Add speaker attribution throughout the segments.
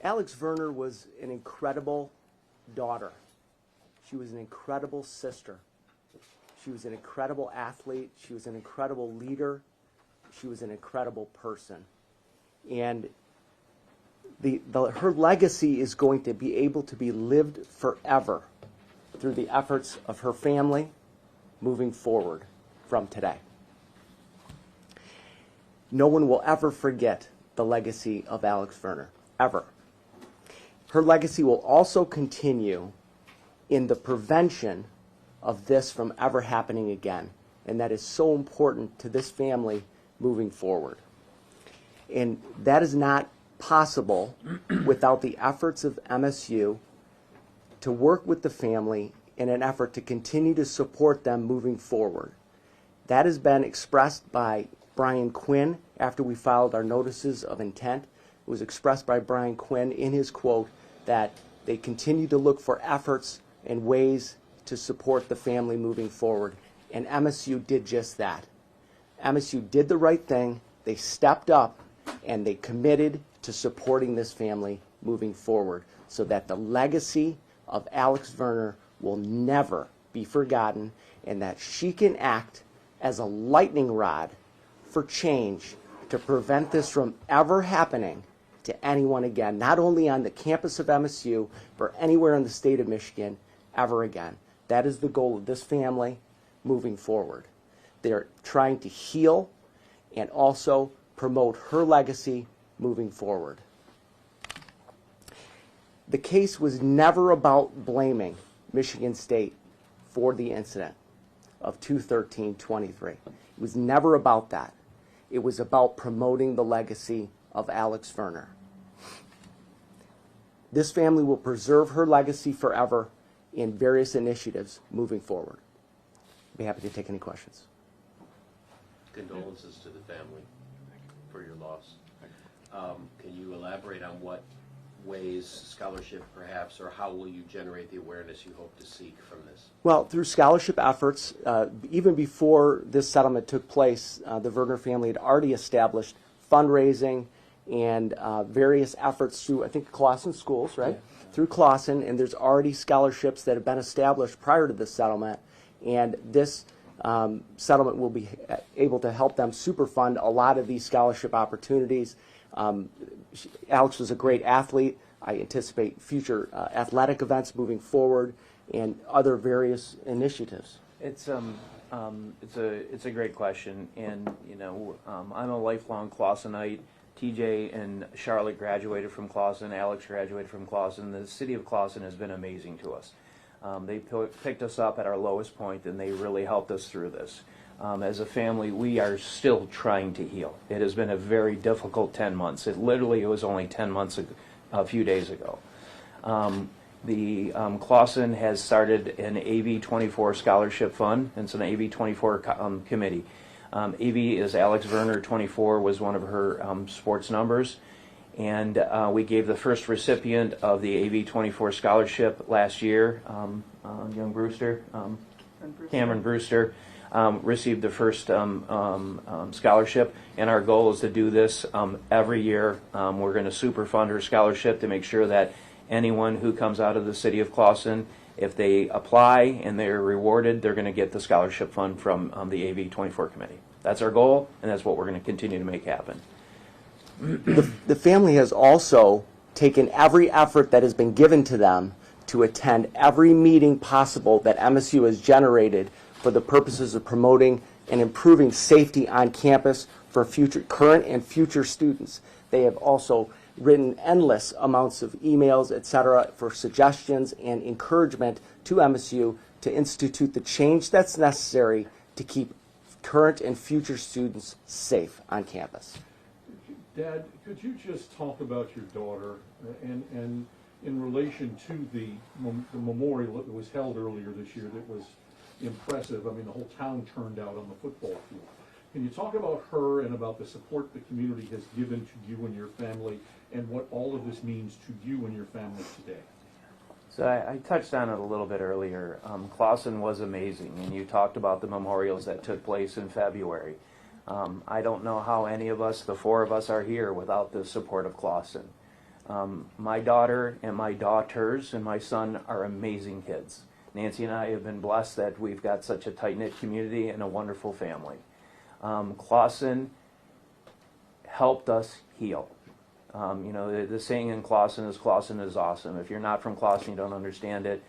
Speaker 1: Alex Verner was an incredible daughter. She was an incredible sister. She was an incredible athlete. She was an incredible leader. She was an incredible person. And her legacy is going to be able to be lived forever through the efforts of her family moving forward from today. No one will ever forget the legacy of Alex Verner, ever. Her legacy will also continue in the prevention of this from ever happening again. And that is so important to this family moving forward. And that is not possible without the efforts of MSU to work with the family in an effort to continue to support them moving forward. That has been expressed by Brian Quinn after we filed our notices of intent. It was expressed by Brian Quinn in his quote that they continue to look for efforts and ways to support the family moving forward. And MSU did just that. MSU did the right thing. They stepped up and they committed to supporting this family moving forward so that the legacy of Alex Verner will never be forgotten and that she can act as a lightning rod for change to prevent this from ever happening to anyone again, not only on the campus of MSU, but anywhere in the state of Michigan ever again. That is the goal of this family moving forward. They're trying to heal and also promote her legacy moving forward. The case was never about blaming Michigan State for the incident of 2/13/23. It was never about that. It was about promoting the legacy of Alex Verner. This family will preserve her legacy forever in various initiatives moving forward. I'd be happy to take any questions.
Speaker 2: Condolences to the family for your loss. Can you elaborate on what ways, scholarship perhaps, or how will you generate the awareness you hope to seek from this?
Speaker 1: Well, through scholarship efforts, even before this settlement took place, the Verner family had already established fundraising and various efforts through, I think, Clawson schools, right? Yeah. Through Clawson, and there's already scholarships that have been established prior to this settlement, and this settlement will be able to help them superfund a lot of these scholarship opportunities. Alex was a great athlete. I anticipate future athletic events moving forward and other various initiatives.
Speaker 3: It's a great question, and I'm a lifelong Clawsonite. TJ and Charlotte graduated from Clawson. Alex graduated from Clawson. The city of Clawson has been amazing to us. They picked us up at our lowest point, and they really helped us through this. As a family, we are still trying to heal. It has been a very difficult 10 months. It was only 10 months ago, a few days ago. Clawson has started an AV24 scholarship fund. It's an AV24 committee. AV is Alex Verner. 24 was one of her sports numbers. And we gave the first recipient of the AV24 scholarship last year, young Brewster, Cameron Brewster, received the first scholarship. And our goal is to do this every year. We're going to superfund her scholarship to make sure that anyone who comes out of the city of Clawson, if they apply and they're rewarded, they're going to get the scholarship fund from the AV24 committee. That's our goal, and that's what we're going to continue to make happen.
Speaker 1: The family has also taken every effort that has been given to them to attend every meeting possible that MSU has generated for the purposes of promoting and improving safety on campus for current and future students. They have also written endless amounts of emails, etc., for suggestions and encouragement to MSU to institute the change that's necessary to keep current and future students safe on campus.
Speaker 4: Dad, could you just talk about your daughter and in relation to the memorial that was held earlier this year that was impressive? I mean, the whole town turned out on the football field. Can you talk about her and about the support the community has given to you and your family and what all of this means to you and your family today?
Speaker 3: So I touched on it a little bit earlier. Clawson was amazing, and you talked about the memorials that took place in February. I don't know how any of us, the four of us, are here without the support of Clawson. My daughter and my daughters and my son are amazing kids. Nancy and I have been blessed that we've got such a tight-knit community and a wonderful family. Clawson helped us heal. The saying in Clawson is awesome. If you're not from Clawson, you don't understand it.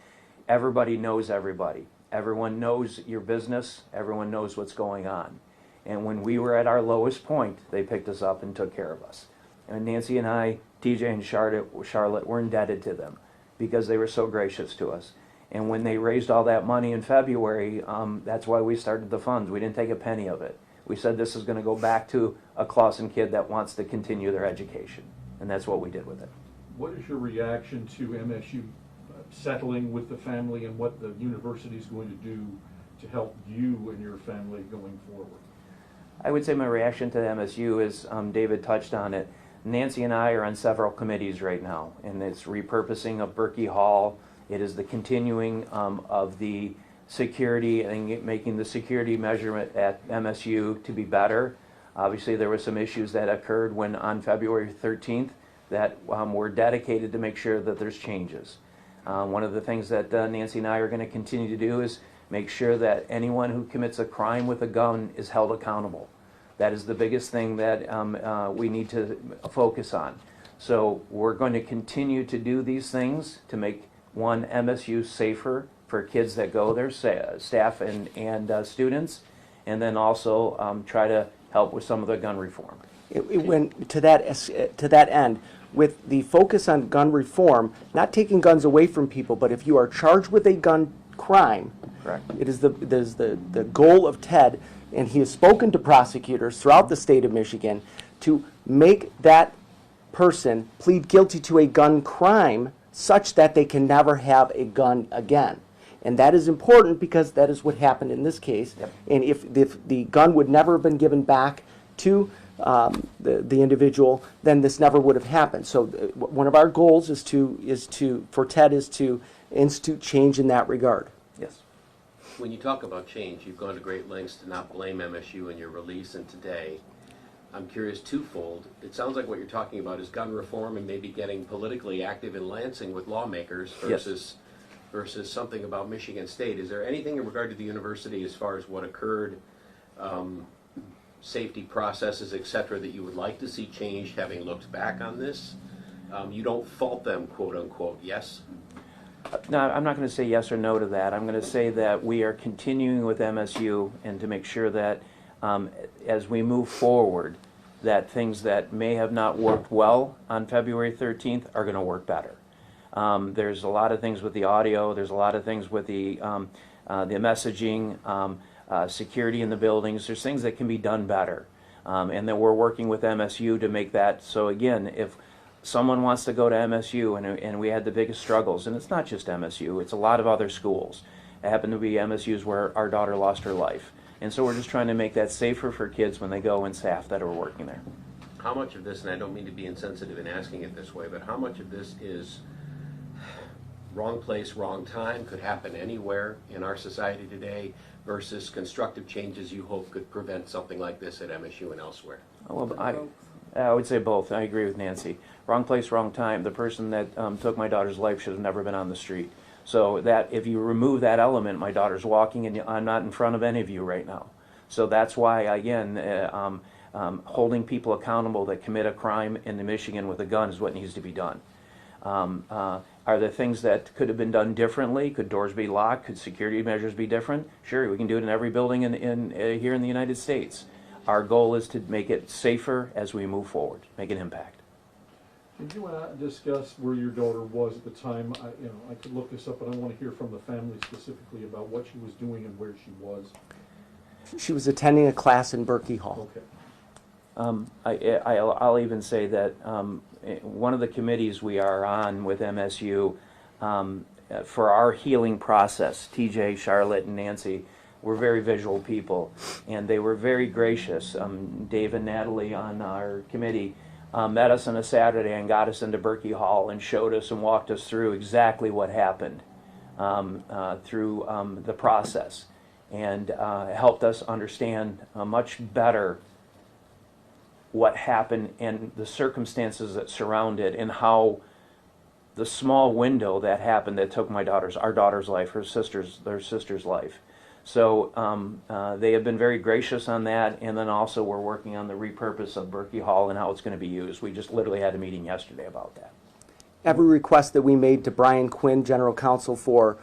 Speaker 3: Everybody knows everybody. Everyone knows your business. Everyone knows what's going on. And when we were at our lowest point, they picked us up and took care of us. And Nancy and I, TJ and Charlotte, were indebted to them because they were so gracious to us. And when they raised all that money in February, that's why we started the funds. We didn't take a penny of it. We said this is going to go back to a Clawson kid that wants to continue their education. And that's what we did with it.
Speaker 4: What is your reaction to MSU settling with the family and what the university is going to do to help you and your family going forward?
Speaker 3: I would say my reaction to the MSU is, David touched on it, Nancy and I are on several committees right now, and it's repurposing of Berkey Hall. It is the continuing of the security and making the security measurement at MSU to be better. Obviously, there were some issues that occurred when on February 13th that we're dedicated to make sure that there's changes. One of the things that Nancy and I are going to continue to do is make sure that anyone who commits a crime with a gun is held accountable. That is the biggest thing that we need to focus on. So we're going to continue to do these things to make, one, MSU safer for kids that go there, staff and students, and then also try to help with some of the gun reform.
Speaker 1: It went to that end, with the focus on gun reform, not taking guns away from people, but if you are charged with a gun crime,
Speaker 3: Correct.
Speaker 1: it is the goal of Ted, and he has spoken to prosecutors throughout the state of Michigan to make that person plead guilty to a gun crime such that they can never have a gun again. And that is important because that is what happened in this case.
Speaker 3: Yep.
Speaker 1: And if the gun would never have been given back to the individual, then this never would have happened. So one of our goals is for Ted is to institute change in that regard.
Speaker 3: Yes.
Speaker 2: When you talk about change, you've gone to great lengths to not blame MSU in your release and today. I'm curious twofold. It sounds like what you're talking about is gun reform and maybe getting politically active in Lansing with lawmakers versus something about Michigan State. Is there anything in regard to the university as far as what occurred, safety processes, et cetera, that you would like to see changed having looked back on this? You don't fault them, quote unquote, yes?
Speaker 3: No, I'm not going to say yes or no to that. I'm going to say that we are continuing with MSU and to make sure that as we move forward, that things that may have not worked well on February 13th are going to work better. There's a lot of things with the audio. There's a lot of things with the messaging, security in the buildings. There's things that can be done better, and that we're working with MSU to make that. So again, if someone wants to go to MSU, and we had the biggest struggles, and it's not just MSU, it's a lot of other schools. It happened to be MSU's where our daughter lost her life. And so we're just trying to make that safer for kids when they go and staff that are working there.
Speaker 2: How much of this, and I don't mean to be insensitive in asking it this way, but how much of this is wrong place, wrong time, could happen anywhere in our society today, versus constructive changes you hope could prevent something like this at MSU and elsewhere?
Speaker 3: Well, I would say both. I agree with Nancy. Wrong place, wrong time. The person that took my daughter's life should have never been on the street. So that if you remove that element, my daughter's walking and I'm not in front of any of you right now. So that's why, again, holding people accountable that commit a crime in Michigan with a gun is what needs to be done. Are there things that could have been done differently? Could doors be locked? Could security measures be different? Sure, we can do it in every building here in the United States. Our goal is to make it safer as we move forward, make an impact.
Speaker 4: Can you discuss where your daughter was at the time? I could look this up, but I want to hear from the family specifically about what she was doing and where she was.
Speaker 1: She was attending a class in Berkey Hall.
Speaker 4: Okay.
Speaker 3: I'll even say that one of the committees we are on with MSU for our healing process, TJ, Charlotte, and Nancy, we're very visual people, and they were very gracious. Dave and Natalie on our committee met us on a Saturday and got us into Berkey Hall and showed us and walked us through exactly what happened through the process, and helped us understand much better what happened and the circumstances that surround it, and how the small window that happened that took our daughter's life, their sister's life. So they have been very gracious on that, and then also we're working on the repurpose of Berkey Hall and how it's going to be used. We just literally had a meeting yesterday about that.
Speaker 1: Every request that we made to Brian Quinn, General Counsel for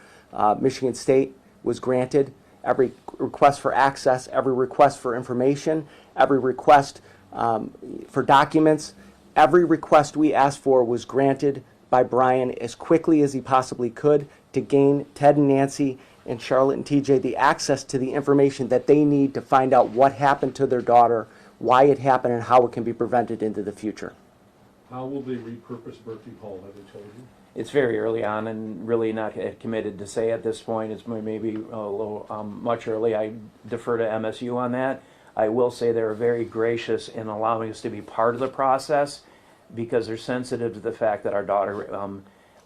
Speaker 1: Michigan State, was granted. Every request for access, every request for information, every request for documents, every request we asked for was granted by Brian as quickly as he possibly could to gain Ted and Nancy and Charlotte and TJ the access to the information that they need to find out what happened to their daughter, why it happened, and how it can be prevented into the future.
Speaker 4: How will they repurpose Berkey Hall, have they told you?
Speaker 3: It's very early on and really not committed to say at this point. It's maybe a little much early. I defer to MSU on that. I will say they're very gracious in allowing us to be part of the process because they're sensitive to the fact that our daughter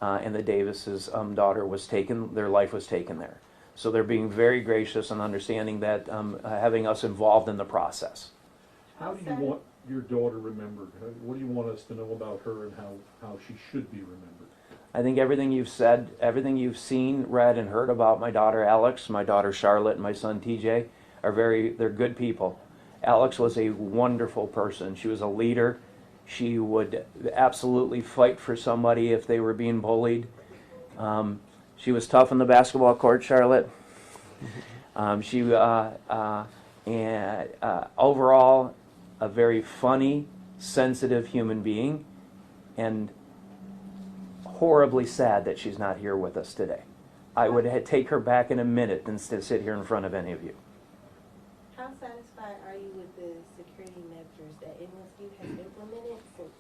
Speaker 3: and the Davis's daughter was taken, their life was taken there. So they're being very gracious and understanding that having us involved in the process.
Speaker 4: How do you want your daughter remembered? What do you want us to know about her and how she should be remembered?
Speaker 3: I think everything you've said, everything you've seen, read, and heard about my daughter Alex, my daughter Charlotte, and my son TJ they're good people. Alex was a wonderful person. She was a leader. She would absolutely fight for somebody if they were being bullied. She was tough on the basketball court, Charlotte. Overall, a very funny, sensitive human being, and horribly sad that she's not here with us today. I would take her back in a minute than to sit here in front of any of you.
Speaker 5: How satisfied are you with the security measures that MSU has implemented since?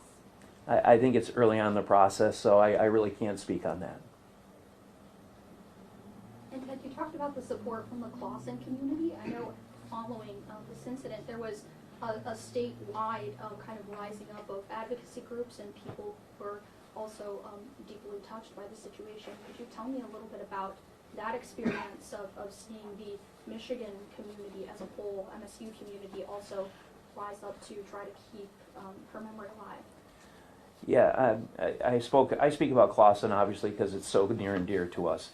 Speaker 3: I think it's early on in the process, so I really can't speak on that.
Speaker 6: And Ted, you talked about the support from the Clausen community. I know following this incident, there was a statewide kind of rising up of advocacy groups and people who were also deeply touched by the situation. Could you tell me a little bit about that experience of seeing the Michigan community as a whole, MSU community, also rise up to try to keep her memory alive?
Speaker 3: Yeah, I speak about Clausen obviously because it's so near and dear to us.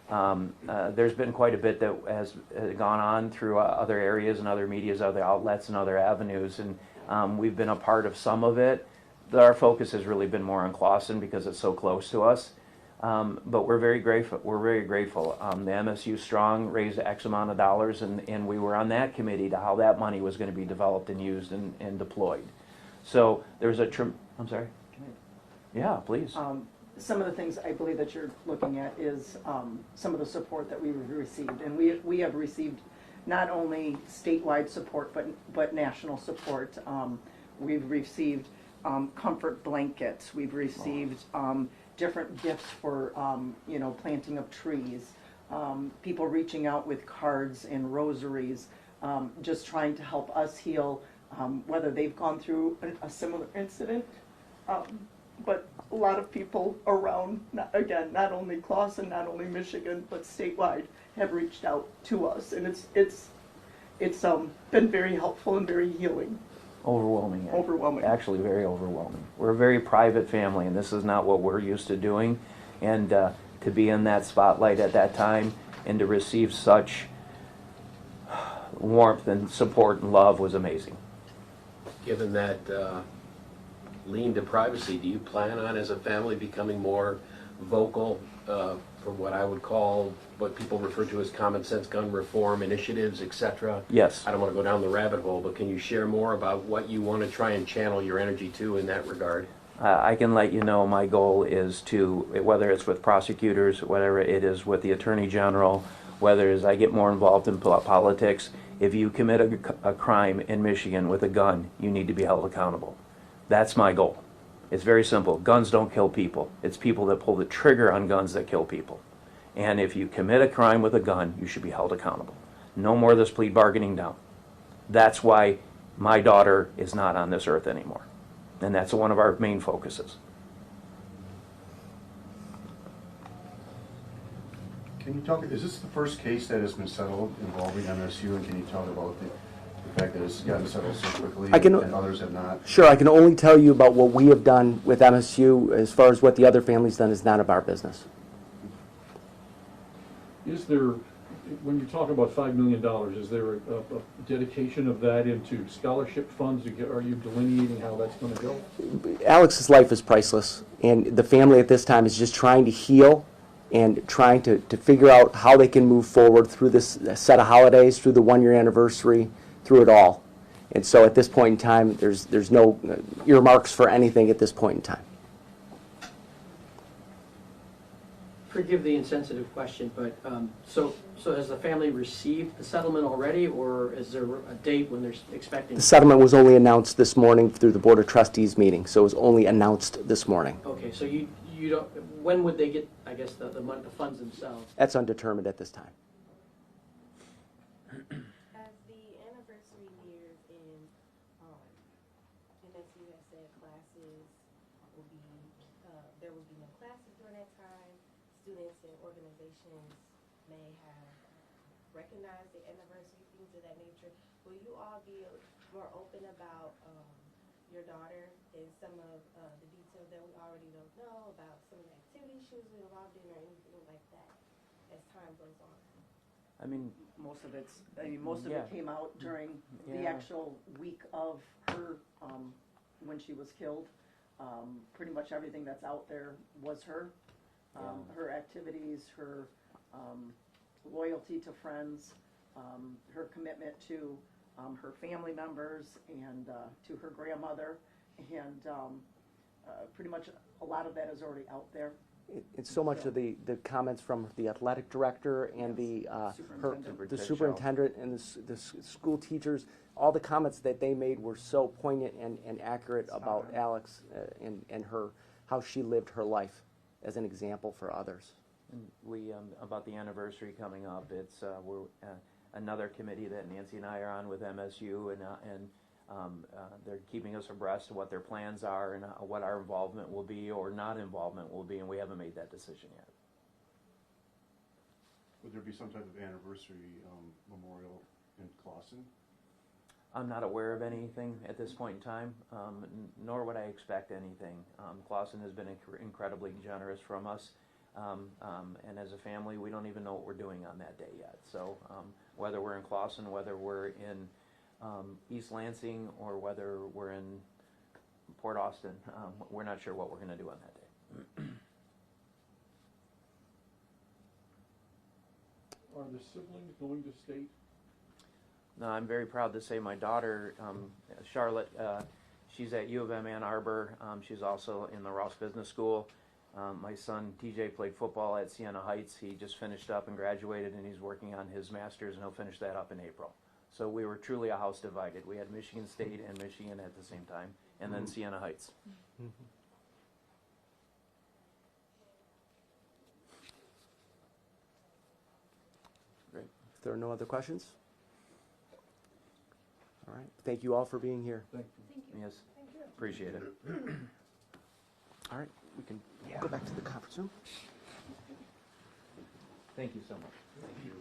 Speaker 3: There's been quite a bit that has gone on through other areas and other medias, other outlets, and other avenues, and we've been a part of some of it. Our focus has really been more on Clausen because it's so close to us. But we're very grateful. We're very grateful. The MSU Strong raised X amount of dollars, and we were on that committee to how that money was going to be developed and used and deployed. So there's I'm sorry. Yeah, please.
Speaker 7: Some of the things I believe that you're looking at is some of the support that we've received, and we have received not only statewide support but national support. We've received comfort blankets. We've received different gifts for planting of trees. People reaching out with cards and rosaries, just trying to help us heal, whether they've gone through a similar incident. But a lot of people around, not only Clausen, not only Michigan, but statewide, have reached out to us, and it's been very helpful and very healing.
Speaker 3: Overwhelming.
Speaker 7: Overwhelming.
Speaker 3: Actually, very overwhelming. We're a very private family, and this is not what we're used to doing. And to be in that spotlight at that time and to receive such warmth and support and love was amazing.
Speaker 2: Given that lean to privacy, do you plan on, as a family, becoming more vocal for what I would call, what people refer to as common sense gun reform initiatives, etc.?
Speaker 3: Yes.
Speaker 2: I don't want to go down the rabbit hole, but can you share more about what you want to try and channel your energy to in that regard?
Speaker 3: I can let you know my goal is to, whether it's with prosecutors, whether it is with the Attorney General, whether as I get more involved in politics, if you commit a crime in Michigan with a gun, you need to be held accountable. That's my goal. It's very simple. Guns don't kill people. It's people that pull the trigger on guns that kill people. And if you commit a crime with a gun, you should be held accountable. No more of this plea bargaining down. That's why my daughter is not on this earth anymore. And that's one of our main focuses.
Speaker 8: Can you talk, is this the first case that has been settled involving MSU, and can you talk about the the fact that it's gotten settled so quickly
Speaker 1: I can-
Speaker 8: and others have not?
Speaker 1: Sure, I can only tell you about what we have done with MSU. As far as what the other family's done is none of our business.
Speaker 4: Is there, when you talk about $5 million, is there a dedication of that into scholarship funds? Are you delineating how that's going to go?
Speaker 1: Alex's life is priceless, and the family at this time is just trying to heal and trying to figure out how they can move forward through this set of holidays, through the one-year anniversary, through it all. And so at this point in time, there's no earmarks for anything at this point in time.
Speaker 9: Forgive the insensitive question, but so has the family received the settlement already, or is there a date when they're expecting?
Speaker 1: The settlement was only announced this morning through the Board of Trustees meeting, so it was only announced this morning.
Speaker 9: Okay, so you don't, when would they get, I guess, the funds themselves?
Speaker 1: That's undetermined at this time.
Speaker 5: As the anniversary nears in, MSU has said classes will be, there will be no classes during that time. Students and organizations may have recognized the anniversary, things of that nature. Will you all be more open about your daughter and some of the details that we already don't know about some of the activities she was involved in or anything like that as time goes on?
Speaker 3: I mean,
Speaker 7: Most of it
Speaker 3: Yeah.
Speaker 7: came out during the
Speaker 3: Yeah.
Speaker 7: actual week of her, when she was killed. Pretty much everything that's out there was her. Her activities, her loyalty to friends, her commitment to her family members and to her grandmother. And pretty much a lot of that is already out there.
Speaker 1: It's so much of the comments from the athletic director and the
Speaker 7: Superintendent.
Speaker 1: superintendent and the school teachers, all the comments that they made were so poignant and accurate about Alex and her, how she lived her life as an example for others.
Speaker 3: and we, about the anniversary coming up, it's, we're, another committee that Nancy and I are on with MSU, and they're keeping us abreast of what their plans are and what our involvement will be or not involvement will be, and we haven't made that decision yet.
Speaker 8: Would there be some type of anniversary memorial in Clawson?
Speaker 3: I'm not aware of anything at this point in time, nor would I expect anything. Clawson has been incredibly generous from us, and as a family, we don't even know what we're doing on that day yet. So whether we're in Clawson, whether we're in East Lansing, or whether we're in Port Austin, we're not sure what we're going to do on that day.
Speaker 4: Are the siblings going to state?
Speaker 3: No, I'm very proud to say my daughter, Charlotte, she's at U of M Ann Arbor. She's also in the Ross Business School. My son TJ played football at Siena Heights. He just finished up and graduated, and he's working on his master's, and he'll finish that up in April. So we were truly a house divided. We had Michigan State and Michigan at the same time, and then Siena Heights.
Speaker 1: Great. If there are no other questions? All right. Thank you all for being here.
Speaker 4: Thank you.
Speaker 3: Yes, appreciate it.
Speaker 1: All right. We can go back to the conference room.
Speaker 3: Thank you so much.
Speaker 2: Thank you.